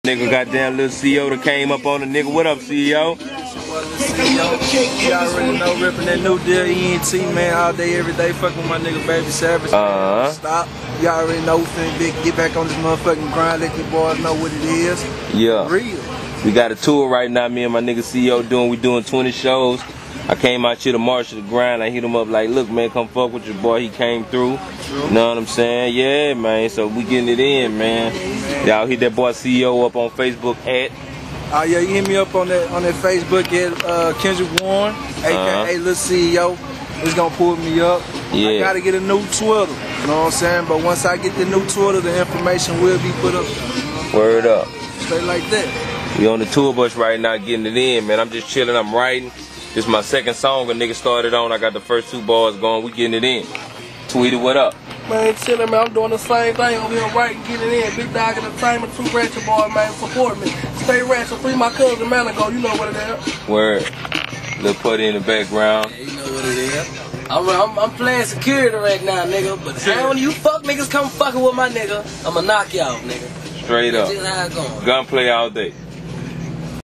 Nigga goddamn little CEO that came up on the nigga. What up, CEO? CEO, you already know, ripping that new deal, ENT, man, all day, every day, fucking with my nigga Baby Savage. Stop. You already know, finna get back on this motherfucking grind, let you boys know what it is. Yeah. Real. We got a tour right now, me and my nigga CEO we doing 20 shows. I came out here to march to the grind. I hit him up like, look, man, come fuck with your boy. He came through. True. You know what I'm saying? Yeah, man. So we getting it in, man. Y'all hit that boy CEO up on Facebook at. Oh yeah, you hit me up on that Facebook at Kendrick Warren, aka Lil CEO. It's gonna pull me up. Yeah. I gotta get a new Twitter. You know what I'm saying? But once I get the new Twitter, the information will be put up. Word up. Straight like that. We on the tour bus right now getting it in, man. I'm just chilling, I'm writing. This is my second song a nigga started on. I got the first 2 bars going, we getting it in. Tweety, what up? Man, chillin', man. I'm doing the same thing over here, writing, getting in. Big Dog Entertainment, 2 Ratchet Boys, man. Support me. Stay ratchet. Free my cousin Malago. You know what it is. Word. Little Putty in the background. Yeah, you know what it is. I'm playing security right now, nigga. But when you fuck niggas come fucking with my nigga, I'ma knock y'all, nigga. Straight up. That's just how it's going. Gunplay all day.